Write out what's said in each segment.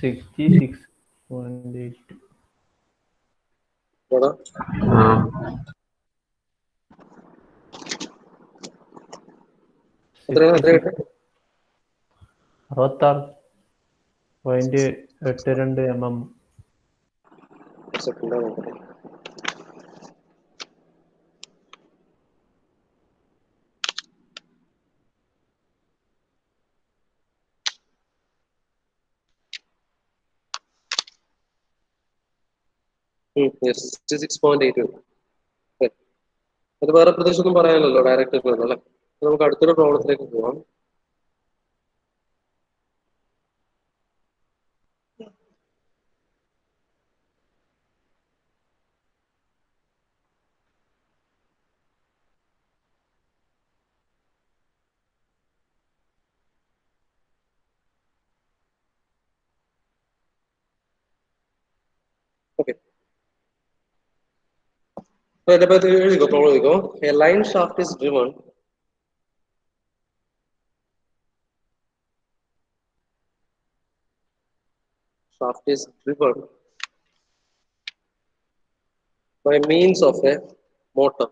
66.8. എത്രയാണ്? 66.82 mm. Yes, 66.82. അത് വേറെ പ്രദേശമൊന്നും പറയാനല്ലോ, ഡയറക്റ്റ് അല്ലേ. നമുക്ക് അടുത്തൊരു പ്രോബ്ലത്തിലേക്ക് പോവാം. Okay. Here you go, problem you go. A line shaft is driven by means of a motor.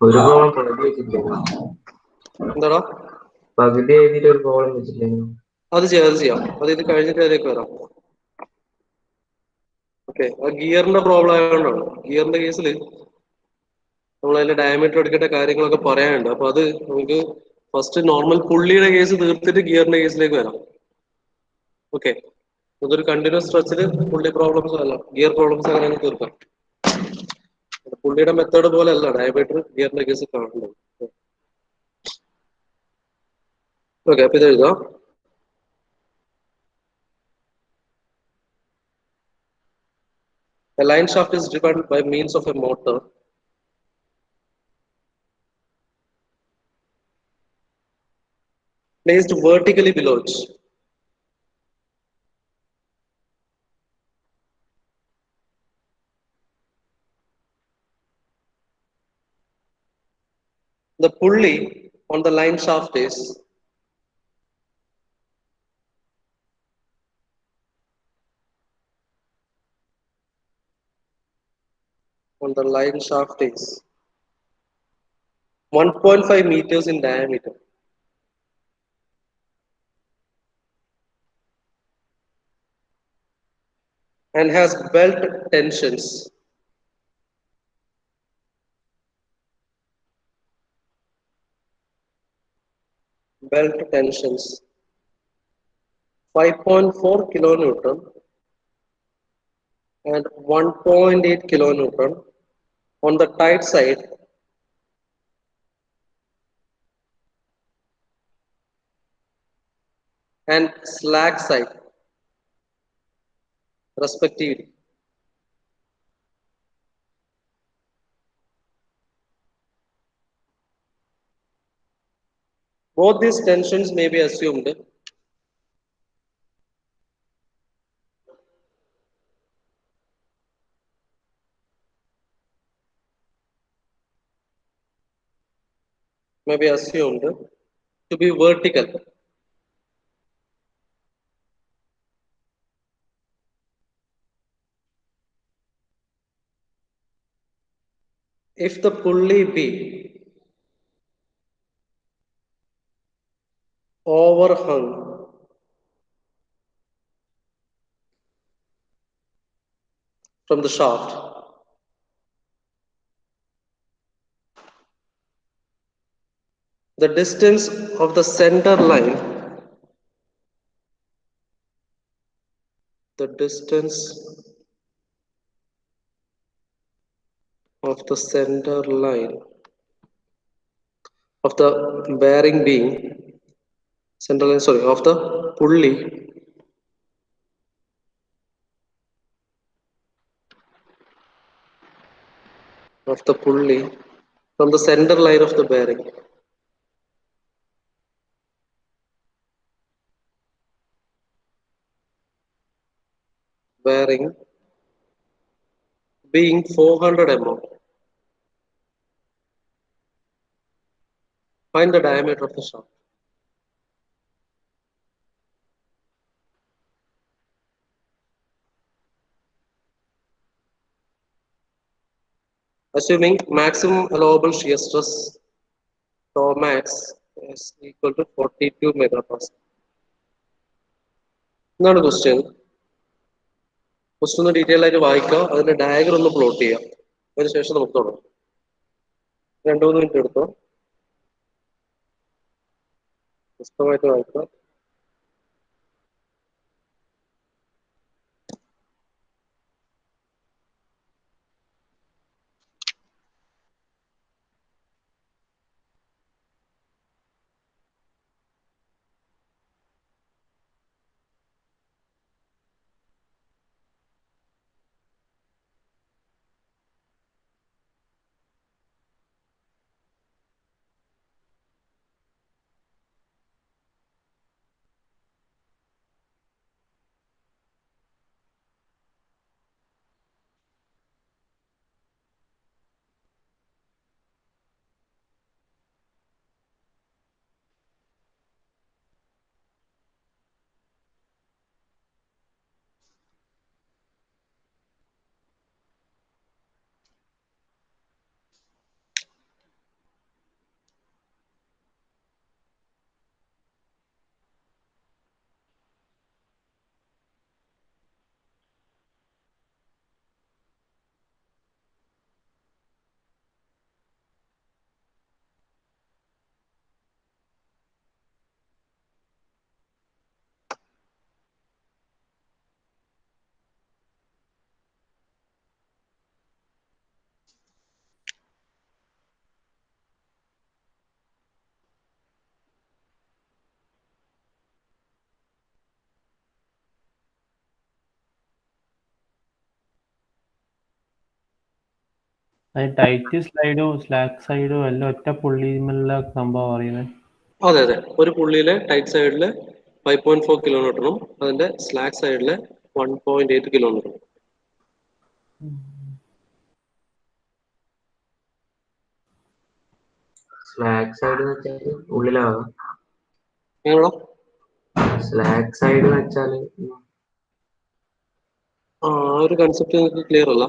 ഒരു പ്രോബ്ലം പകുതി വെച്ചിട്ടില്ല. എന്താടാ പകുതി എഴുതിയിട്ട് ഒരു പ്രോബ്ലം വെച്ചിട്ടില്ല. അത് ചെയ്യാം. അത് ഇത് കഴിഞ്ഞിട്ട് അതിലേക്ക് വരാം. ഓക്കെ, ആ ഗിയറിന്റെ പ്രോബ്ലം ആയതുകൊണ്ടാണ്. ഗിയറിന്റെ കേസിൽ നമ്മൾ അതിന്റെ ഡയമീറ്റർ എടുക്കേണ്ട കാര്യങ്ങളൊക്കെ പറയാനുണ്ട്. അപ്പൊ അത് നമുക്ക് ഫസ്റ്റ് നോർമൽ പുള്ളിയുടെ കേസ് തീർത്തിട്ട് ഗിയറിന്റെ കേസിലേക്ക് വരാം. ഓക്കെ, ഇതൊരു കണ്ടിന്യൂസ് സ്ട്രെച്ചിൽ പുള്ളി പ്രോബ്ലംസ് അല്ല, ഗിയർ പ്രോബ്ലംസ് അങ്ങനെ തീർക്കാം. പുള്ളിയുടെ മെത്തേഡ് പോലെ അല്ല ഡയമീറ്റർ ഗിയറിന്റെ കേസ് കാണുന്നത്. ഓക്കെ, അപ്പൊ ഇത് എഴുതാം. A line shaft is driven by means of a motor placed vertically below it. The pulley on the line shaft is on the line shaft is 1.5 meters in diameter and has belt tensions belt tensions 5.4 kilonewton and 1.8 kilonewton on the tight side and slack side respectively. Both these tensions may be assumed to be vertical. If the pulley be overhung from the shaft, the distance of the center line of the bearing beam of the pulley from the center line of the bearing being 400 mm. Find the diameter of the shaft. Assuming maximum allowable shear stress tau max is equal to 42 megapascal. എന്താണ് question? Question ഒന്ന് detail ആയിട്ട് വായിക്കുക, അതിന്റെ diagram ഒന്ന് plot ചെയ്യാം, അതിനുശേഷം നമുക്ക് തുടങ്ങാം. 2-3 മിനിറ്റ് എടുത്തോ, പുസ്തകമായിട്ട് വായിക്കുക. ടൈറ്റ് സ്ലൈഡും സ്ലാക്ക് സൈഡും എല്ലാം ഒറ്റ പുള്ളിമുള്ള സംഭവം അറിയുന്നത്. അതെ അതെ, ഒരു പുള്ളിയിലെ ടൈറ്റ് സൈഡില് 5.4 കിലോമീറ്ററും അതിന്റെ സ്ലാക്ക് സൈഡില് 1.8 കിലോമീറ്ററും. സ്ലാക്ക് സൈഡ് എന്ന് വെച്ചാല് ഉള്ളിലാവാം. എങ്ങനെയാണോ സ്ലാക്ക് സൈഡ് എന്ന് വെച്ചാല് ആ ഒരു കൺസെപ്റ്റ് നിങ്ങൾക്ക് ക്ലിയർ അല്ല.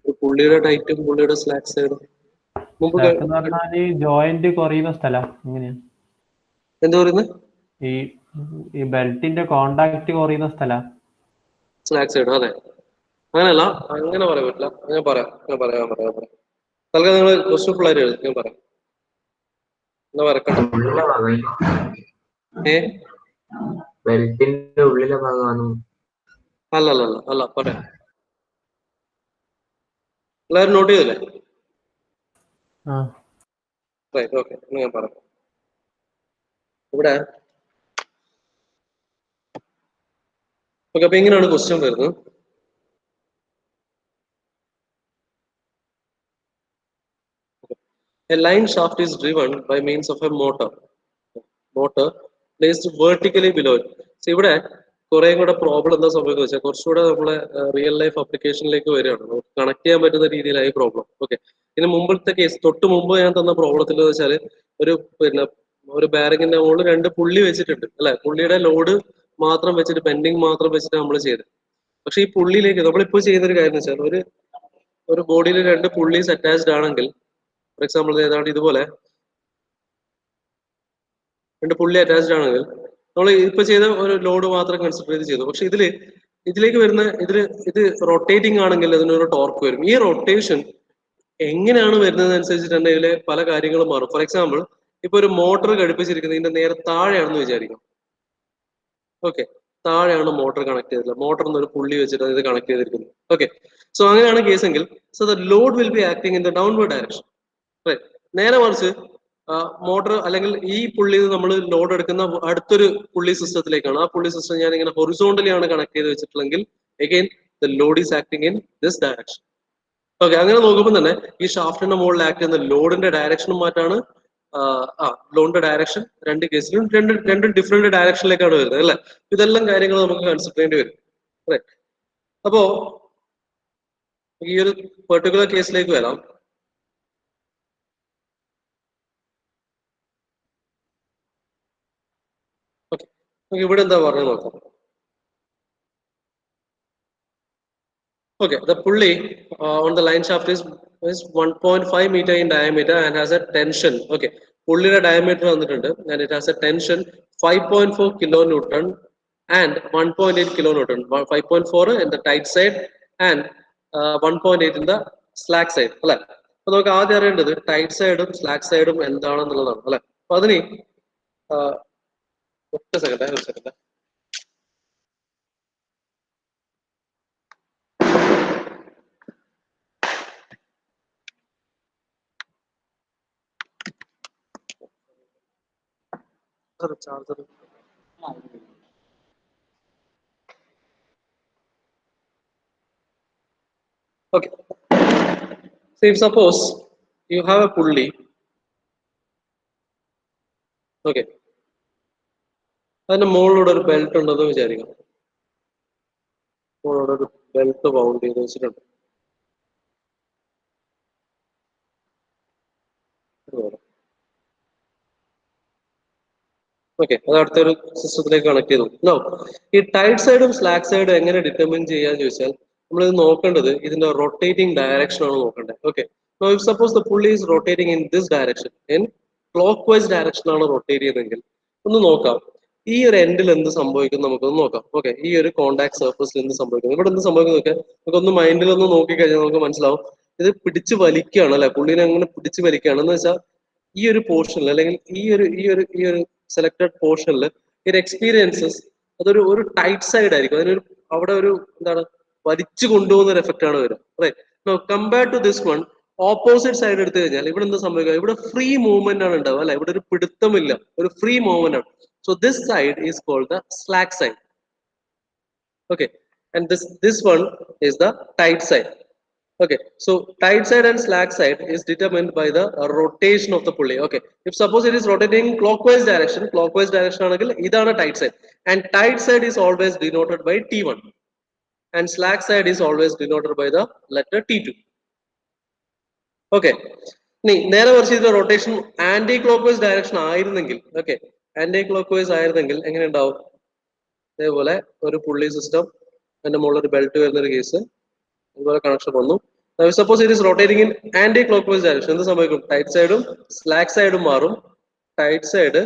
ഒരു പുള്ളിയുടെ ടൈറ്റും പുള്ളിയുടെ സ്ലാക്ക് സൈഡും മുമ്പ് സ്ലാക്ക് എന്ന് പറഞ്ഞാല് ജോയിന്റ് കുറയുന്ന സ്ഥലം എങ്ങനെയാ? എന്താ പറയുന്നത്? ഈ ബെൽറ്റിന്റെ കോണ്ടാക്ട് കുറയുന്ന സ്ഥലം സ്ലാക്ക് സൈഡ്. അതെ, അങ്ങനെയല്ല, അങ്ങനെ പറയാൻ പറ്റില്ല. ഞാൻ പറയാം. തൽക്കാലം നിങ്ങൾ ക്വസ്റ്റ്യൻ പിള്ളേർ എഴുതി, ഞാൻ പറയാം. എന്നാ വരക്കട്ടെ. ഉള്ളിലെ ഭാഗം, ബെൽറ്റിന്റെ ഉള്ളിലെ ഭാഗമാണ്. അല്ല പറയാം. എല്ലാവരും നോട്ട് ചെയ്തില്ലേ? റൈറ്റ്, ഓക്കെ, ഞാൻ പറയാം. ഇവിടെ ഓക്കെ, അപ്പൊ ഇങ്ങനെയാണ് ക്വസ്റ്റ്യൻ വരുന്നത്. A line shaft is driven by means of a motor placed vertically below it. So ഇവിടെ കുറേ കൂടെ പ്രോബ്ലം എന്താ സംഭവിക്കുന്നത് വെച്ചാൽ കുറച്ചുകൂടെ നമ്മളെ റിയൽ ലൈഫ് ആപ്ലിക്കേഷനിലേക്ക് വരികയാണ്. കണക്ട് ചെയ്യാൻ പറ്റുന്ന രീതിയിലായി പ്രോബ്ലം. ഓക്കെ, ഇതിന് മുമ്പത്തെ കേസ്, തൊട്ട് മുമ്പ് ഞാൻ തന്ന പ്രോബ്ലത്തിൽ വെച്ചാൽ ഒരു ബാരിങ്ങിന്റെ മുകളിൽ 2 പുള്ളി വെച്ചിട്ടുണ്ട് അല്ലെ. പുള്ളിയുടെ ലോഡ് മാത്രം വെച്ചിട്ട്, പെൻഡിങ് മാത്രം വെച്ചിട്ട് നമ്മൾ ചെയ്തത്. പക്ഷെ ഈ പുള്ളിയിലേക്ക് നമ്മളിപ്പോൾ ചെയ്യുന്നൊരു കാര്യം എന്ന് വെച്ചാൽ, ഒരു ബോഡിയിൽ 2 പുള്ളീസ് അറ്റാച്ച്ഡ് ആണെങ്കിൽ, ഫോർ എക്സാമ്പിൾ ഏതാണ്ട് ഇതുപോലെ 2 പുള്ളി അറ്റാച്ച്ഡ് ആണെങ്കിൽ നമ്മൾ ഇപ്പൊ ചെയ്ത ഒരു ലോഡ് മാത്രം കൺസിഡർ ചെയ്ത് ചെയ്തു. പക്ഷെ ഇതിലേക്ക് വരുന്ന ഇത് റൊട്ടേറ്റിംഗ് ആണെങ്കിൽ അതിനൊരു ടോർക്ക് വരും. ഈ റൊട്ടേഷൻ എങ്ങനെയാണ് വരുന്നത് അനുസരിച്ചിട്ടുണ്ടെങ്കിൽ പല കാര്യങ്ങളും മാറും. ഫോർ എക്സാമ്പിൾ, ഇപ്പൊ ഒരു മോട്ടർ ഘടിപ്പിച്ചിരിക്കുന്നത് ഇതിന്റെ നേരെ താഴെയാണെന്ന് വിചാരിക്കും. ഓക്കെ, താഴെയാണ് മോട്ടർ കണക്ട് ചെയ്തിട്ടുള്ളത്. മോട്ടറിൽ നിന്ന് ഒരു പുള്ളി വെച്ചിട്ട് ഇത് കണക്ട് ചെയ്തിരിക്കുന്നത്. ഓക്കെ, സോ അങ്ങനെയാണ് കേസെങ്കിൽ, so the load will be acting in the downward direction. നേരെ മറിച്ച് മോട്ടർ അല്ലെങ്കിൽ ഈ പുള്ളി നമ്മൾ ലോഡ് എടുക്കുന്ന അടുത്തൊരു പുള്ളി സിസ്റ്റത്തിലേക്കാണ്. ആ പുള്ളി സിസ്റ്റം ഞാൻ ഇങ്ങനെ ഹൊറിസോണ്ടലി ആണ് കണക്ട് ചെയ്ത് വെച്ചിട്ടുണ്ടെങ്കിൽ again the Lord is acting in this direction. Okay, അങ്ങനെ നോക്കുമ്പോൾ തന്നെ ഈ ഷാഫ്റ്റിന്റെ മുകളിൽ ആക്ട് ചെയ്യുന്ന ലോഡിന്റെ ഡയറക്ഷനും മാറ്റാണ്. ലോഡിന്റെ ഡയറക്ഷൻ 2 കേസിലും രണ്ട് ഡിഫറെന്റ് ഡയറക്ഷനിലേക്കാണ് വരുന്നത് അല്ലെ. ഇതെല്ലാം കാര്യങ്ങൾ നമുക്ക് കൺസിഡർ ചെയ്യേണ്ടി വരും. അപ്പോ ഈ ഒരു പെർട്ടിക്കുലർ കേസിലേക്ക് വരാം. ഓക്കെ, ഇവിടെ എന്താ പറഞ്ഞു നോക്കാം. Okay, the pulley on the line shaft is 1.5 meter in diameter and has a tension. Okay, പുള്ളിയുടെ diameter വന്നിട്ടുണ്ട് and it has a tension 5.4 kilonewton and 1.8 kilonewton. 5.4 in the tight side and 1.8 in the slack side. അല്ലെ, അപ്പൊ നമുക്ക് ആദ്യം അറിയേണ്ടത് tight സൈഡും slack സൈഡും എന്താണെന്നുള്ളതാണ് അല്ലെ. അപ്പൊ അതിന് ഒറ്റ second. Charger. Okay. So if suppose you have a pulley, okay, അതിന്റെ മുകളിലൂടെ ഒരു ബെൽറ്റ് ഉണ്ടെന്ന് വിചാരിക്കാം. മുകളിലൂടെ ഒരു ബെൽറ്റ് ബൗണ്ട് ചെയ്ത് വെച്ചിട്ടുണ്ട്. ഓക്കെ, അത് അടുത്തൊരു സിസ്റ്റത്തിലേക്ക് കണക്ട് ചെയ്തു. നോ, ഈ ടൈറ്റ് സൈഡും സ്ലാക്ക് സൈഡും എങ്ങനെ ഡിറ്റർമിൻ ചെയ്യാന്ന് ചോദിച്ചാൽ നമ്മൾ ഇത് നോക്കേണ്ടത് ഇതിന്റെ റൊട്ടേറ്റിംഗ് ഡയറക്ഷൻ ആണ് നോക്കേണ്ടത്. Okay, know if suppose the പുള്ളി is rotating in this direction, in clock vice direction ആണ് റൊട്ടേറ്റ് ചെയ്യുന്നതെങ്കിൽ ഒന്ന് നോക്കാം ഈ ഒരു എൻഡിൽ എന്ത് സംഭവിക്കും നമുക്കൊന്ന് നോക്കാം. ഓക്കെ, ഈ ഒരു കോണ്ടാക്ട് സർഫസിൽ എന്ത് സംഭവിക്കും, ഇവിടെ എന്ത് സംഭവിക്കും നോക്കാം. നമുക്കൊന്ന് മൈൻഡിൽ ഒന്ന് നോക്കിക്കഴിഞ്ഞാൽ നമുക്ക് മനസ്സിലാവും ഇത് പിടിച്ചു വലിക്കുകയാണ് അല്ലെ, പുള്ളിനെ അങ്ങനെ പിടിച്ചു വലിക്കുകയാണ് എന്ന് വെച്ചാൽ ഈ ഒരു പോർഷനിൽ അല്ലെങ്കിൽ ഈ ഒരു സെലക്ടഡ് പോർഷനിൽ ഒരു എക്സ്പീരിയൻസസ് അതൊരു ഒരു ടൈറ്റ് സൈഡ് ആയിരിക്കും. അതിനൊരു അവിടെ ഒരു എന്താണ് വലിച്ചു കൊണ്ടുപോകുന്ന ഒരു എഫക്റ്റ് ആണ് വരിക. Right, compare to this one opposite side എടുത്തു കഴിഞ്ഞാൽ ഇവിടെ എന്താ സംഭവിക്കുക, ഇവിടെ ഫ്രീ മൂവ്മെന്റ് ആണ് ഉണ്ടാവുക അല്ലെ, ഇവിടെ ഒരു പിടുത്തമില്ല, ഒരു ഫ്രീ മൂവ്മെന്റ് ആണ്. So this side is called the slack side. Okay, and this one is the tight side. Okay, so tight side and slack side is determined by the rotation of the pulley. Okay, if suppose it is rotating clockwise direction ആണെങ്കിൽ ഇതാണ് tight side, and tight side is always denoted by T1 and slack side is always denoted by the letter T2. Okay, നേരെ മറിച്ച് ഇത് rotation anti clockwise direction ആയിരുന്നെങ്കിൽ, okay, anti clockwise ആയിരുന്നെങ്കിൽ എങ്ങനെ ഉണ്ടാവും, ഇതേപോലെ ഒരു പുള്ളി സിസ്റ്റം, അതിന്റെ മുകളിൽ ഒരു ബെൽറ്റ് വരുന്ന ഒരു കേസ്, അതുപോലെ കണക്ഷൻ വന്നു. Suppose it is rotating in anti clockwise direction എന്ത് സംഭവിക്കും, ടൈറ്റ് സൈഡും സ്ലാക്ക് സൈഡും മാറും. ടൈറ്റ് സൈഡ്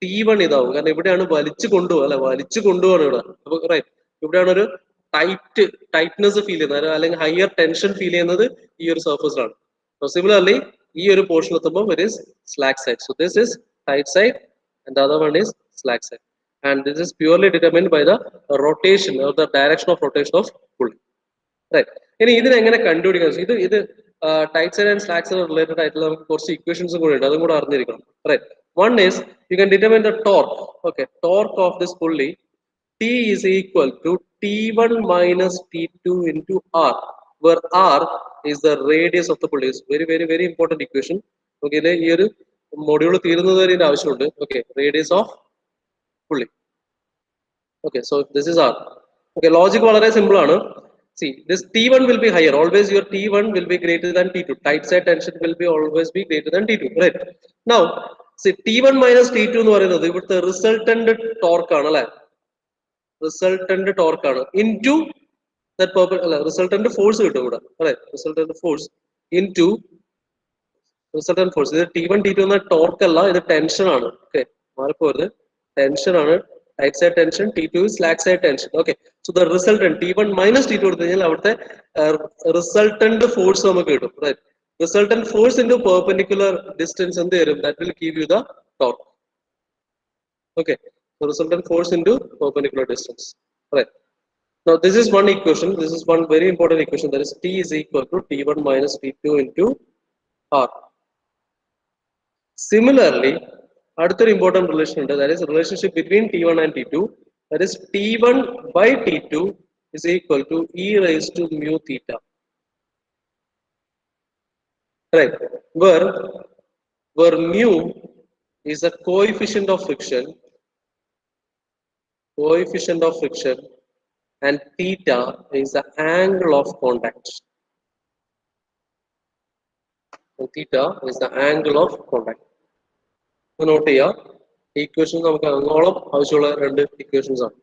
T1 ഇതാവും, കാരണം ഇവിടെയാണ് വലിച്ചു കൊണ്ടുപോകുക അല്ലെ, വലിച്ചു കൊണ്ടുപോകാണ് ഇവിടെ. അപ്പൊ റൈറ്റ്, ഇവിടെയാണ് ഒരു ടൈറ്റ്നെസ് ഫീൽ ചെയ്യുന്നത് അല്ലെങ്കിൽ ഹയർ ടെൻഷൻ ഫീൽ ചെയ്യുന്നത് ഈ ഒരു സർഫസിലാണ്. സിമിലർലി ഈ ഒരു പോർഷൻ എത്തുമ്പോൾ it is slack side. So this is tight side and the other one is slack side, and this is purely determined by the rotation or the direction of rotation of pulley. Right, ഇനി ഇതിനെങ്ങനെ കണ്ടുപിടിക്കാം, ഇത് tight side and slack side related ആയിട്ടുള്ള നമുക്ക് കുറച്ച് ഇക്വേഷൻസും കൂടെ ഉണ്ട്, അതും കൂടെ അറിഞ്ഞിരിക്കണം. Right, one is you can determine the torque. Okay, torque of this pulley T is equal to T1 minus T2 into R, where R is the radius of the pulley. It's very important equation. Okay, ഈ ഒരു module തീരുന്നത് വരെ ഇതിന്റെ ആവശ്യമുണ്ട്. Okay, radius of pulley. Okay, so this is R. Okay, logic വളരെ simple ആണ്. See, this T1 will be higher. Always your T1 will be greater than T2. Tight side tension will be always be greater than T2. Right. Now, see T1 minus T2 എന്ന് പറയുന്നത് ഇവിടുത്തെ resultant torque ആണ് അല്ലെ, resultant torque ആണ് into that purpose അല്ല, resultant force കിട്ടും ഇവിടെ അല്ലെ, resultant force into resultant force. ഇത് T1 T2 എന്ന ടോർക്ക് അല്ല, ഇത് ടെൻഷൻ ആണ്. ഓക്കെ, മാറിപ്പോയത് ടെൻഷൻ ആണ്. Tight side tension, T2 slack side tension. Okay, so the resultant T1 minus T2 എടുത്തു കഴിഞ്ഞാൽ അവിടുത്തെ റിസൾട്ടന്റ് ഫോഴ്സ് നമുക്ക് കിട്ടും. Right, resultant force into perpendicular distance എന്ത് തരും, that will give you the torque. Okay, so resultant force into perpendicular distance. Right, now this is one equation, this is one very important equation, that is T is equal to T1 minus T2 into R. Similarly, another important relation ഉണ്ട്, that is relationship between T1 and T2, that is T1 by T2 is equal to e raised to mu theta. Right, where mu is a coefficient of friction and theta is the angle of contact. and theta is the angle of contact. Note here, equations നമുക്ക് അങ്ങോളം ആവശ്യമുള്ള രണ്ട് equations ആണ്.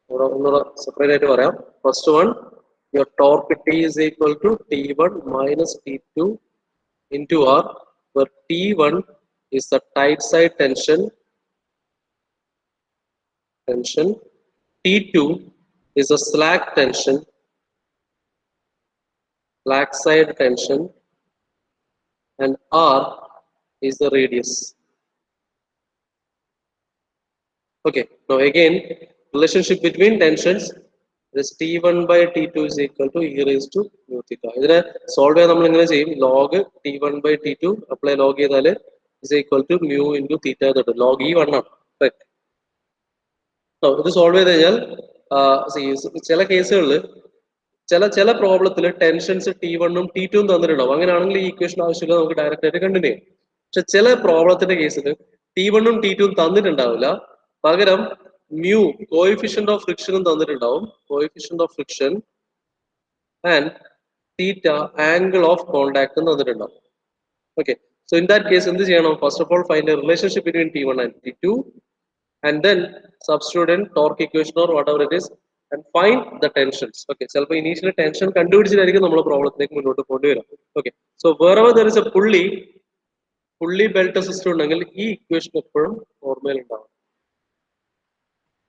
ഒന്നുകൂടെ separate ആയിട്ട് പറയാം. First one, your torque T is equal to T1 minus T2 into R, where T1 is the tight side tension, T2 is the slack side tension, and R is the radius. Okay, now again, relationship between tensions, this T1 by T2 is equal to e raised to mu theta. ഇതിനെ solve ചെയ്യാൻ നമ്മൾ എങ്ങനെ ചെയ്യും? log T1 by T2 apply log ചെയ്താൽ is equal to mu into theta എന്ന് കിട്ടും. log E1 ആണ്. Right. ഇത് സോൾവ് ചെയ്ത് കഴിഞ്ഞാൽ ചില കേസുകളിൽ ചില പ്രോബ്ലത്തിൽ ടെൻഷൻസ് T1 ഉം T2 ഉം തന്നിട്ടുണ്ടാവും. അങ്ങനെയാണെങ്കിൽ ഈ ഇക്വേഷൻ ആവശ്യമില്ല, നമുക്ക് ഡയറക്റ്റ് ആയിട്ട് കണ്ടിന്യൂ ചെയ്യാം. പക്ഷെ ചില പ്രോബ്ലത്തിന്റെ കേസിൽ T1 ഉം T2 ഉം തന്നിട്ടുണ്ടാവില്ല, പകരം mu കോഎഫിഷ്യന്റ് ഓഫ് ഫ്രിക്ഷനും തന്നിട്ടുണ്ടാവും, coefficient of friction and theta angle of contact തന്നിട്ടുണ്ടാവും. Okay, so in that case എന്ത് ചെയ്യണം? First of all find a relationship between T1 and T2 and then substitute in torque equation or whatever it is and find the tensions. Okay, ചിലപ്പോൾ initial tension കണ്ടുപിടിച്ചിട്ടായിരിക്കും നമ്മൾ പ്രോബ്ലത്തിലേക്ക് മുന്നോട്ട് കൊണ്ടുവരാം. Okay, so wherever there is a പുള്ളി belt system ഉണ്ടെങ്കിൽ ഈ equation എപ്പോഴും ഓർമ്മയിൽ ഉണ്ടാവും.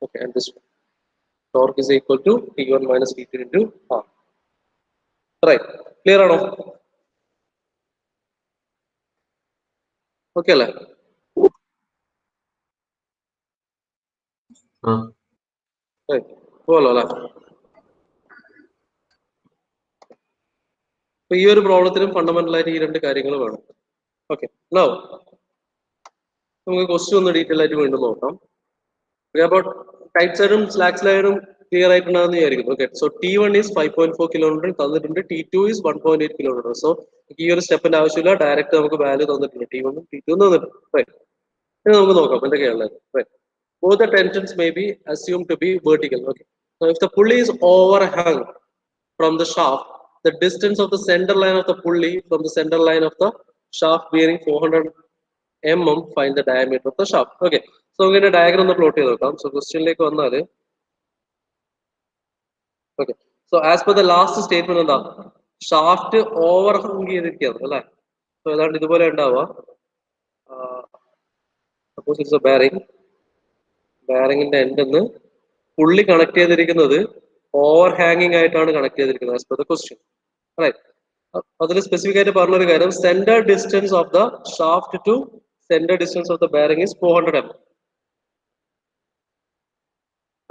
Okay, and this torque is equal to T1 minus T2 into R. Right, clear ആണോ? ഓക്കെ അല്ലേ? പോലോ അല്ലേ? അപ്പൊ ഈ ഒരു പ്രോബ്ലത്തിനും ഫണ്ടമെന്റൽ ആയിട്ട് ഈ രണ്ട് കാര്യങ്ങൾ വേണം. ഓക്കെ, നൗ നമുക്ക് ക്വസ്റ്റ്യൻ ഒന്ന് ഡീറ്റെയിൽ ആയിട്ട് വീണ്ടും നോക്കാം. അബൌട്ട് ടൈറ്റ് സൈഡും സ്ലാക്ക് സൈഡും ക്ലിയർ ആയിട്ടുണ്ടാകുന്ന വിചാരിക്കുന്നു. Okay, so T1 is 5.4 kilometre തന്നിട്ടുണ്ട്, T2 is 1.8 കിലോമീറ്റർ. സോ ഈ ഒരു സ്റ്റെപ്പിന്റെ ആവശ്യമില്ല, ഡയറക്റ്റ് നമുക്ക് വാല്യൂ തന്നിട്ടുണ്ട്, T1 ഉം T2 ഉം തന്നിട്ടുണ്ട്. റൈറ്റ്, ഇനി നമുക്ക് നോക്കാം എന്തൊക്കെയാണുള്ളത്. Right, both the tensions may be assumed to be vertical. Okay, so if the pulley is overhung from the shaft, the distance of the center line of the pulley from the center line of the shaft bearing 400 mm, find the diameter of the shaft. Okay, so ഇങ്ങനെ diagram ഒന്ന് plot ചെയ്ത് നോക്കാം. So ക്വസ്റ്റ്യനിലേക്ക് വന്നാൽ, okay, so as per the last statement എന്താ, shaft overhang ചെയ്തിരിക്കുകയാണ് അല്ലേ? So ഏതാണ്ട് ഇതുപോലെ ഉണ്ടാവുക. സപ്പോസ് ഇറ്റ്സ് എ ബെയറിംഗിന്റെ എൻഡിന്ന് പുള്ളി കണക്ട് ചെയ്തിരിക്കുന്നത് ഓവർ ഹാങ്ങിങ് ആയിട്ടാണ് കണക്ട് ചെയ്തിരിക്കുന്നത് as per the question. Right, അതിൽ സ്പെസിഫിക് ആയിട്ട് പറഞ്ഞൊരു കാര്യം, centre distance of the shaft to centre distance of the bearing is 400 mm.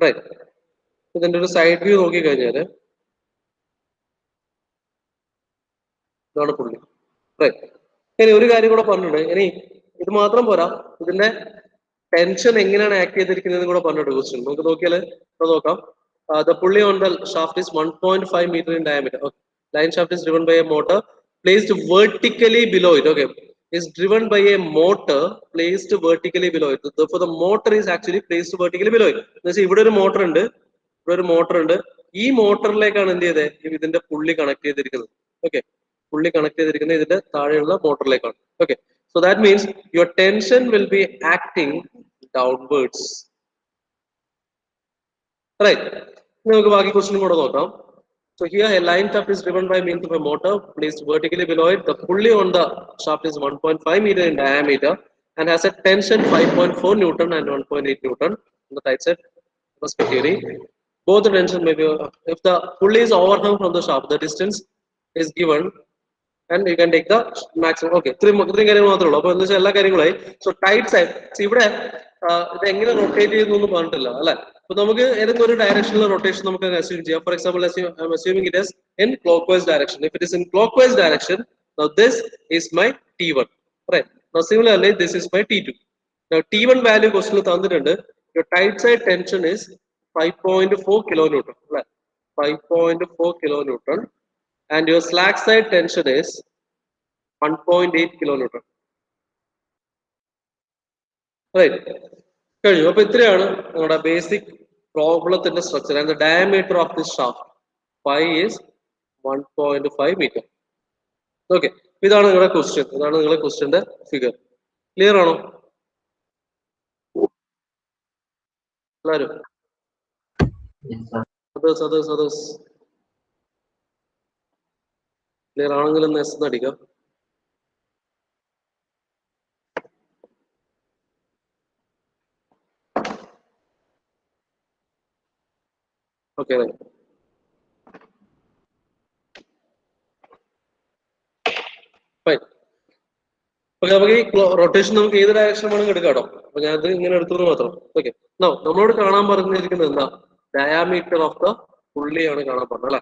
Right, ഇതിന്റെ ഒരു സൈഡ് വ്യൂ നോക്കി കഴിഞ്ഞാല് ഇതാണ് പുള്ളി. റൈറ്റ്, ഇനി ഒരു കാര്യം കൂടെ പറഞ്ഞിട്ടുണ്ട്. ഇനി ഇത് മാത്രം പോരാ, ഇതിന്റെ ടെൻഷൻ എങ്ങനെയാണ് ആക്ട് ചെയ്തിരിക്കുന്നത് കൂടെ പറഞ്ഞിട്ട് ക്വസ്റ്റ്യൻ നമുക്ക് നോക്കിയാല് നോക്കാം. The pulley on the shaft is 1.5 meter in diameter. Okay, line shaft is driven by a motor placed vertically below it. Okay, is driven by a motor placed vertically below it. Therefore the motor is actually placed vertically below it. ഇവിടെ ഒരു motor ഉണ്ട്, ഈ മോട്ടറിലേക്കാണ് എന്ത് ചെയ്തത്, ഇതിന്റെ പുള്ളി connect ചെയ്തിരിക്കുന്നത്. Okay, പുള്ളി കണക്ട് ചെയ്തിരിക്കുന്നത് ഇതിന്റെ താഴെയുള്ള മോട്ടറിലേക്കാണ്. Okay, so that means your tension will be acting downwards. Right, നമുക്ക് ബാക്കി ക്വസ്റ്റ്യൻ കൂടെ നോക്കാം. So here a line shaft is driven by means of a motor placed vertically below it. The pulley on the shaft is 1.5 meter in diameter and has a tension 5.4 Newton and 1.8 Newton on the tight side respectively. Both the tension may be, if the pulley is overhung from the shaft, the distance is given and you can take the maximum. Okay, ഇത്രയും കാര്യങ്ങൾ മാത്രമേ ഉള്ളൂ. അപ്പൊ എന്താ വെച്ചാൽ എല്ലാ കാര്യങ്ങളായി. So tight side, ഇവിടെ ഇത് എങ്ങനെ റൊട്ടേറ്റ് ചെയ്യുന്നു എന്ന് പറഞ്ഞിട്ടില്ല അല്ലെ? അപ്പൊ നമുക്ക് ഏതെങ്കിലും ഒരു ഡയറക്ഷനിൽ റൊട്ടേഷൻ നമുക്ക് അസ്യൂം ചെയ്യാം. For example, I'm assuming it is in clockwise direction. If it is in clockwise direction, now this is my T1. Right, now similarly this is my T2. Now T1 value ക്വസ്റ്റ്യനിൽ തന്നിട്ടുണ്ട്. Your tight side tension is 5.4 kilonewton. Right, 5.4 kilonewton. And your slack side tension is 1.8 kilonewton. Right, കഴിഞ്ഞു. അപ്പൊ ഇത്രയാണ് നമ്മുടെ basic പ്രോബ്ലത്തിന്റെ structure. And the diameter of this shaft 5 is 1.5 meter. Okay, ഇതാണ് നിങ്ങളുടെ question. ഇതാണ് നിങ്ങളുടെ ക്വസ്റ്റ്യന്റെ ഫിഗർ. ക്ലിയർ ആണോ എല്ലാവരും? അതേഴ്സ് ക്ലിയർ ആണെങ്കിൽ ഒന്ന് എസ് അടിക്കാം. Okay, fine. ഓക്കെ, നമുക്ക് ഈ റൊട്ടേഷൻ നമുക്ക് ഏത് ഡയറക്ഷൻ വേണമെങ്കിൽ എടുക്കാം കേട്ടോ. അപ്പൊ ഞാൻ അത് ഇങ്ങനെ എടുത്തത് മാത്രം. ഓക്കെ, നമ്മളോട് കാണാൻ പറഞ്ഞിരിക്കുന്നത് എന്താ? ഡയാമീറ്റർ ഓഫ് ദ പുള്ളിയാണ് കാണാൻ പറഞ്ഞത് അല്ലെ.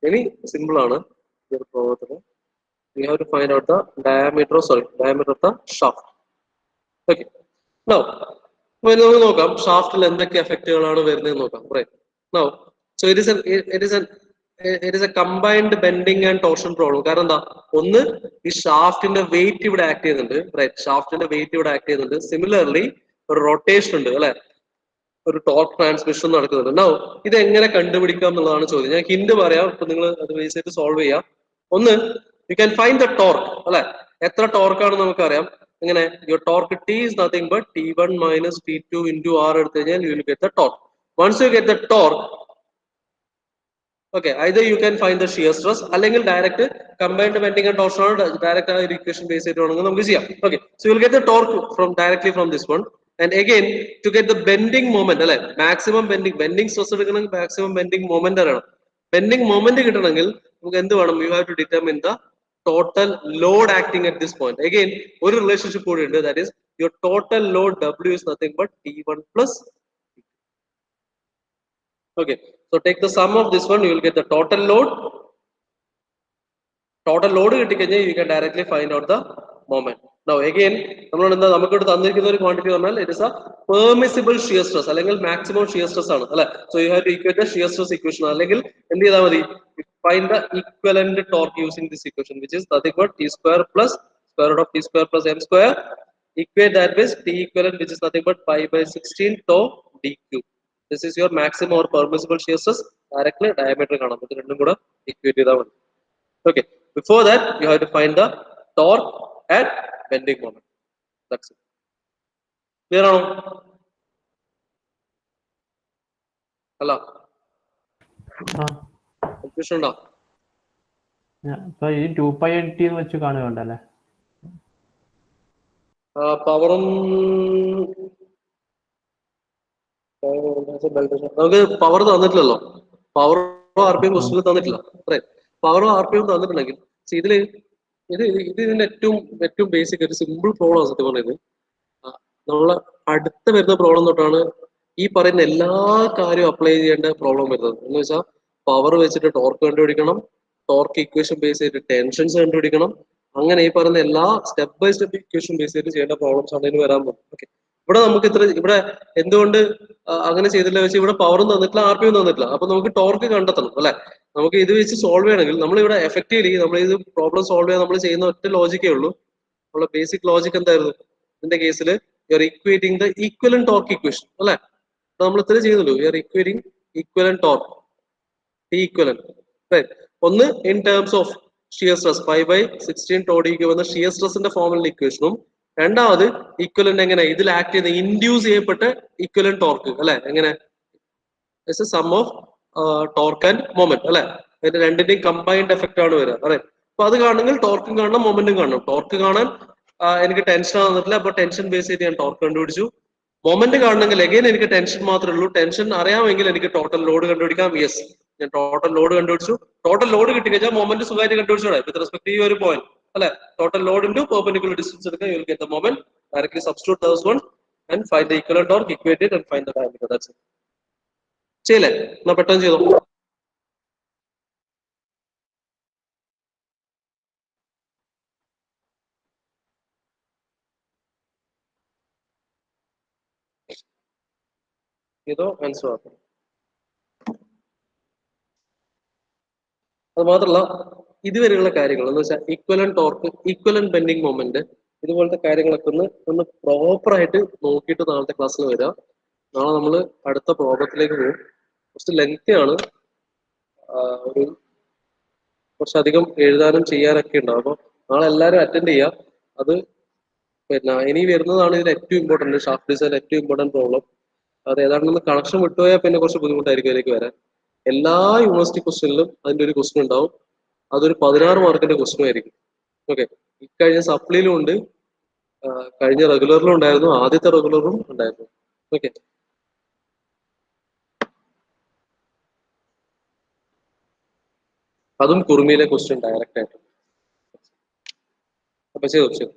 ഇനി സിമ്പിൾ ആണ് ഈ ഒരു പ്രോബ്ലത്തിന്. We have to find out the diameter of the shaft. Okay. Now, നമുക്ക് നോക്കാം ഷാഫ്റ്റിൽ എന്തൊക്കെ എഫക്റ്റുകളാണ് വരുന്നത് നോക്കാം. Right. Now, so it is a combined bending and torsion problem. കാരണം എന്താ? ഒന്ന്, ഈ ഷാഫ്റ്റിന്റെ വെയിറ്റ് ഇവിടെ ആക്ട് ചെയ്യുന്നുണ്ട്. റൈറ്റ്, ഷാഫ്റ്റിന്റെ വെയിറ്റ് ഇവിടെ ആക്ട് ചെയ്യുന്നുണ്ട്. സിമിലർലി ഒരു റൊട്ടേഷൻ ഉണ്ട് അല്ലെ, ഒരു ടോർക്ക് ട്രാൻസ്മിഷൻ നടക്കുന്നുണ്ട്. നൗ ഇത് എങ്ങനെ കണ്ടുപിടിക്കാം എന്നുള്ളതാണ് ചോദ്യം. ഞാൻ ഹിന്റ് പറയാം, ഇപ്പൊ നിങ്ങൾ അത് ബേസ് ചെയ്ത് സോൾവ് ചെയ്യാം. ഒന്ന്, you can find the torque അല്ലെ. എത്ര ടോർക്കാണ് നമുക്കറിയാം. എങ്ങനെ? Your torque T is nothing but T1 minus T2 into R എടുത്തു കഴിഞ്ഞാൽ you will get the torque. Once you get the torque, okay, either you can find the shear stress അല്ലെങ്കിൽ direct combined bending and torsion ആണ് direct ആ ഒരു equation base ചെയ്തിട്ടാണെങ്കിൽ നമുക്ക് ചെയ്യാം. Okay, so you will get the torque from directly from this one. And again to get the bending moment അല്ലെ, maximum bending stress എടുക്കണമെങ്കിൽ maximum bending moment അറിയണം. Bending moment കിട്ടണമെങ്കിൽ നമുക്ക് എന്ത് വേണം? You have to determine the total load acting at this point. Again ഒരു relationship കൂടി ഉണ്ട്, that is your total load W is nothing but T1 plus. Okay, so take the sum of this one, you will get the total load. Total load കിട്ടിക്കഴിഞ്ഞാൽ you can directly find out the moment. Now again നമ്മളോട് എന്താ നമുക്കിവിടെ തന്നിരിക്കുന്ന ഒരു quantity പറഞ്ഞാൽ it is a permissible shear stress അല്ലെങ്കിൽ maximum shear stress ആണ് അല്ലെ. So you have to equate the shear stress equation. അല്ലെങ്കിൽ എന്ത് ചെയ്താൽ മതി? Find the equivalent torque using this equation, which is nothing but T square plus square root of T square plus M square. Equate that with T equivalent, which is nothing but pi by 16 tau dq. This is your maximum or permissible shear stress. Directly diameter കാണാം. ഇത് രണ്ടും കൂടെ equate ചെയ്താൽ മതി. Okay, before that you have to find the torque at bending moment. That's it. Clear ആണോ? അല്ല, confusion ഉണ്ടോ? ഇപ്പൊ ഈ 2π എന്ന് വെച്ച് കാണുകയുണ്ടല്ലേ പവറും നമുക്ക് പവർ തന്നിട്ടില്ലല്ലോ. പവറോ RPM ക്വസ്റ്റ്യനിൽ തന്നിട്ടില്ല. പവറോ RPM തന്നിട്ടുണ്ടെങ്കിൽ ഇതിന്റെ ഏറ്റവും ബേസിക് ഒരു സിമ്പിൾ പ്രോബ്ലം ആണ് സത്യം പറയുന്നത്. നമ്മളെ അടുത്ത് വരുന്ന പ്രോബ്ലം തൊട്ടാണ് ഈ പറയുന്ന എല്ലാ കാര്യവും അപ്ലൈ ചെയ്യേണ്ട പ്രോബ്ലം വരുന്നത്. എന്ന് വെച്ചാൽ പവർ വെച്ചിട്ട് ടോർക്ക് കണ്ടുപിടിക്കണം, ടോർക്ക് ഇക്വേഷൻ ബേസ് ചെയ്തിട്ട് ടെൻഷൻസ് കണ്ടുപിടിക്കണം. അങ്ങനെ ഈ പറയുന്ന എല്ലാ step by step equation base ചെയ്തിട്ട് ചെയ്യേണ്ട പ്രോബ്ലംസ് ആണ് ഇതിന് വരാൻ പോകുന്നത്. ഓക്കെ, ഇവിടെ നമുക്ക് ഇവിടെ എന്തുകൊണ്ട് അങ്ങനെ ചെയ്തില്ല വെച്ചാൽ ഇവിടെ പവറും തന്നിട്ടില്ല, RPM തന്നിട്ടില്ല. അപ്പൊ നമുക്ക് ടോർക്ക് കണ്ടെത്തണം അല്ലെ. നമുക്ക് ഇത് വെച്ച് സോൾവ് ചെയ്യണമെങ്കിൽ നമ്മൾ ഇവിടെ എഫക്റ്റീവ്ലി നമ്മൾ ഇത് പ്രോബ്ലം സോൾവ് ചെയ്യാൻ നമ്മൾ ചെയ്യുന്ന ഒറ്റ ലോജിക്കേ ഉള്ളൂ. നമ്മളെ ബേസിക് ലോജിക് എന്തായിരുന്നു? ഇതിന്റെ കേസിൽ you are equating the equivalent torque equation അല്ലെ. നമ്മൾ ഇത്ര ചെയ്യുന്നുള്ളൂ. You are equating equivalent torque T equivalent. Right. ഒന്ന് in terms of shear stress 5/16 tau dq എന്ന ഷിയർ സ്ട്രെസിന്റെ ഫോർമുല ഇക്വേഷനും, രണ്ടാമത് ഈക്വലന്റ് എങ്ങനെ ഇതിൽ ആക്ട് ചെയ്ത ഇൻഡ്യൂസ് ചെയ്യപ്പെട്ട ഈക്വലന്റ് ടോർക്ക് അല്ലെ. എങ്ങനെ? Sum of torque and moment അല്ലെ. അതിന്റെ രണ്ടിന്റെയും കമ്പൈൻഡ് എഫക്റ്റ് ആണ് വരിക അല്ലെ. അപ്പൊ അത് കാണണമെങ്കിൽ ടോർക്കും കാണണം, മൊമെന്റും കാണണം. ടോർക്ക് കാണാൻ എനിക്ക് ടെൻഷൻ ആവുന്നില്ല, അപ്പൊ ടെൻഷൻ ബേസ് ചെയ്ത് ഞാൻ ടോർക്ക് കണ്ടുപിടിച്ചു. മൊമെന്റ് കാണണമെങ്കിൽ അഗൈൻ എനിക്ക് ടെൻഷൻ മാത്രമേ ഉള്ളൂ. ടെൻഷൻ അറിയാമെങ്കിൽ എനിക്ക് ടോട്ടൽ ലോഡ് കണ്ടുപിടിക്കാം. യെസ്, ഞാൻ ടോട്ടൽ ലോഡ് കണ്ടുപിടിച്ചു. ടോട്ടൽ ലോഡ് കിട്ടിക്കഴിഞ്ഞാൽ മൊമെന്റ് സുഖമായിട്ട് കണ്ടുപിടിച്ചോടെ വിത്ത് റെസ്പെക്ട് ഈ ഒരു പോയിന്റ് അല്ലെ. Total load into perpendicular distance എടുക്കുക, you will get the moment. Directly substitute those one and find the equivalent torque, equate it and find the diameter. That's it. ചെയ്യല്ലേ? എന്നാ പെട്ടെന്ന് ചെയ്തോ. ചെയ്തോ, ആൻസർ ആക്കും. അത് മാത്രമല്ല ഇതുവരെയുള്ള കാര്യങ്ങൾ എന്ന് വെച്ചാൽ equivalent torque, equivalent bending moment, ഇതുപോലത്തെ കാര്യങ്ങളൊക്കെ ഒന്ന് പ്രോപ്പർ ആയിട്ട് നോക്കിയിട്ട് നാളത്തെ ക്ലാസ്സിൽ വരാം. നാളെ നമ്മൾ അടുത്ത പ്രോബ്ലത്തിലേക്ക് പോകും. കുറച്ച് ലെങ്തി ആണ്. ഒരു കുറച്ചധികം എഴുതാനും ചെയ്യാനൊക്കെ ഉണ്ടാവും. അപ്പൊ നാളെല്ലാവരും അറ്റൻഡ് ചെയ്യുക. അത് പിന്നെ ഇനി വരുന്നതാണ് ഇതിൽ ഏറ്റവും ഇമ്പോർട്ടന്റ്, ഷാഫ്റ്റ് ഡിസൈൻ ഏറ്റവും ഇമ്പോർട്ടന്റ് പ്രോബ്ലം. അത് ഏതാണ്ടെന്ന് കണക്ഷൻ വിട്ടുപോയാൽ പിന്നെ കുറച്ച് ബുദ്ധിമുട്ടായിരിക്കും അതിലേക്ക് വരാൻ. എല്ലാ യൂണിവേഴ്സിറ്റി ക്വസ്റ്റ്യനിലും അതിന്റെ ഒരു ക്വസ്റ്റ്യൻ ഉണ്ടാവും. അതൊരു 16 മാർക്കിന്റെ ക്വസ്റ്റ്യൻ ആയിരിക്കും. ഓക്കെ, ഇക്കഴിഞ്ഞ സപ്ലിയിലും ഉണ്ട്, കഴിഞ്ഞ റെഗുലറിലും ഉണ്ടായിരുന്നു, ആദ്യത്തെ റെഗുലറും ഉണ്ടായിരുന്നു. ഓക്കെ, അതും കുറുമിയിലെ ക്വസ്റ്റ്യൻ ഡയറക്റ്റ് ആയിട്ട്. അപ്പൊ ശരി.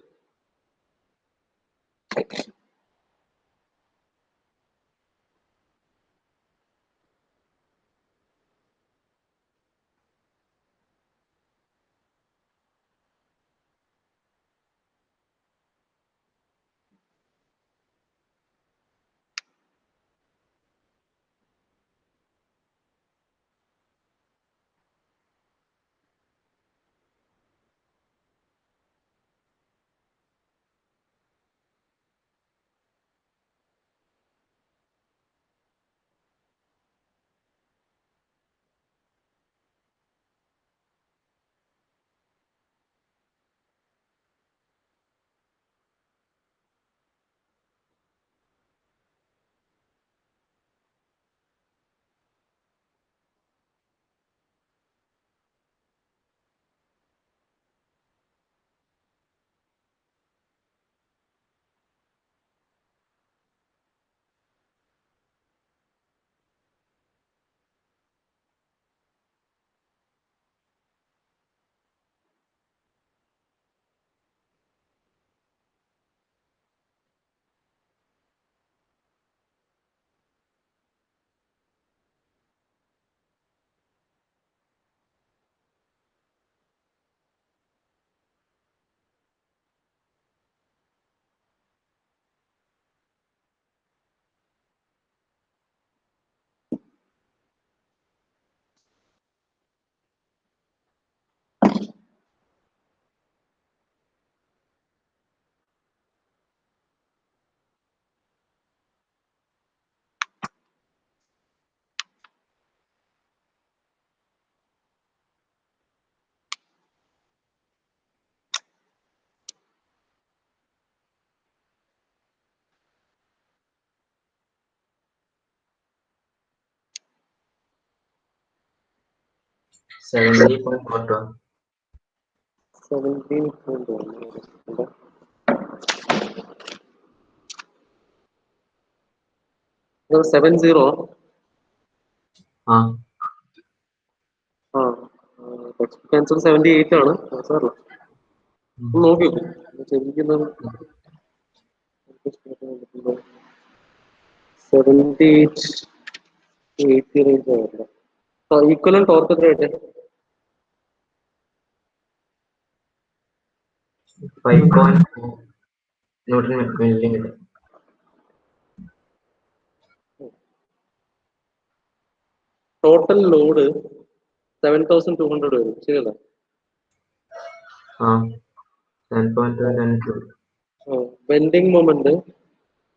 70.42. 70. ആ ടെക്സ്റ്റ് ആൻസർ 78 ആണ്. സാറല്ല നോക്കി ശരിക്കുന്നത് 78 80 റേഞ്ച് ആണല്ലോ. ഈക്വലൻ ടോർക്ക് എത്ര ആയിട്ട്? 5.4 ന്യൂട്ടൺ മില്ലിമീറ്റർ. ടോട്ടൽ ലോഡ് 7200 വരും, ശരിയല്ല? 7.2 ബെൻഡിങ് മൊമെന്റ്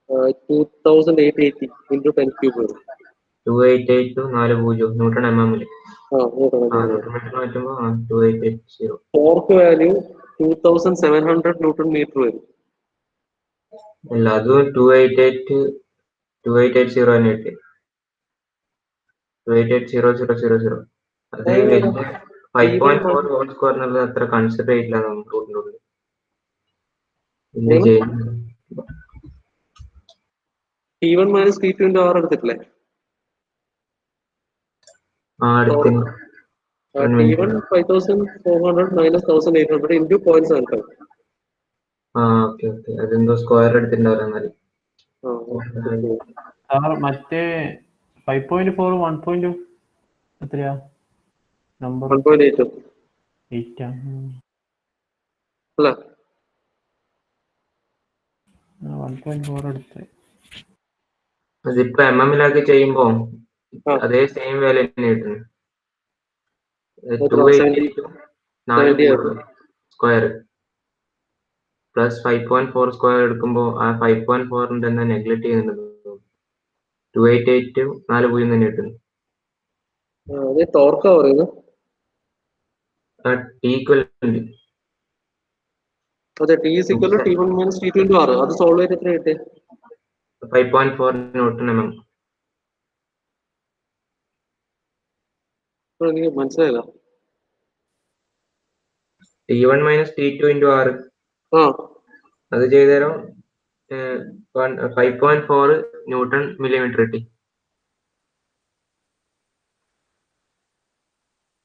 2880 into 10 cube വരും. 288240 ന്യൂട്ടൺ mm. ന്യൂട്ടൺ മീറ്റർ മാറ്റുമ്പോ 2880. ടോർക്ക് വാല്യൂ 2700 ന്യൂട്ടൺ മീറ്റർ വരും. അല്ല, അത് 2880 തന്നെ കിട്ടി. 288000. അത് 5.4 വോൾട്ട് സ്ക്വയർ എന്നുള്ളത് അത്ര കൺസിഡർ ചെയ്യില്ല നമുക്ക് റൂട്ടിനുള്ളിൽ. T1 minus T2 into R എടുത്തിട്ടില്ലേ? T1 5400 minus 1800 into 0.75. Okay. അതെന്തോ സ്ക്വയർ എടുത്തിട്ടുണ്ടാവില്ല. മറ്റേ 5.4 1. എത്രയാ നമ്പർ? 1.8 അല്ല 1.4 എടുത്ത്. അതിപ്പോ MM-ലാക്കി ചെയ്യുമ്പോ അതേ സെയിം വാല്യൂ തന്നെ കിട്ടുന്നത്. 280 സ്ക്വയർ പ്ലസ് 5.4 സ്ക്വയർ എടുക്കുമ്പോ ആ 5.4 തന്നെ നെഗ്ലക്ട് ചെയ്യുന്നുണ്ട്. 2880 തന്നെ കിട്ടുന്നു. ടോർക്കാ പറയുന്നത്. ടി ഈക്വലന്റ് അതെ, T is equal to T1 minus T2 into R. അത് സോൾവ് ചെയ്ത് എത്ര കിട്ടി? 5.4 ന്യൂട്ടൺ mm. എനിക്ക് മനസ്സിലായില്ല. T1 minus T2 into R ആ അത് ചെയ്തേരം 5.4 ന്യൂട്ടൺ മില്ലിമീറ്റർ കിട്ടി.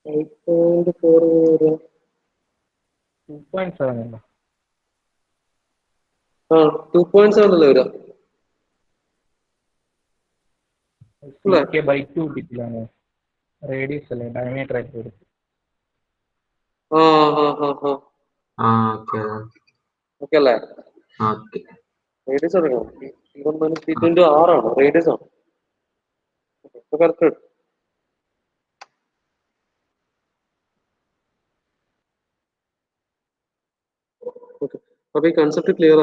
5.4 2.7 അല്ല. ആ 2.7 അല്ലേ വരാം അല്ലേ? CK/2 കിട്ടിയില്ലാണ്. റേഡിയസ് അല്ലേ, ഡയമീറ്റർ ആയിട്ട് വരും. ആ ആ ആ ആ ഓക്കെ ഓക്കെ അല്ലേ? ഓക്കെ. റേഡിയസ് എടുക്കണം. T1 minus T2 into R ആണ്, റേഡിയസ് ആണ്. കറക്റ്റ്. ഓക്കെ, അപ്പൊ ഈ കൺസെപ്റ്റ് ക്ലിയർ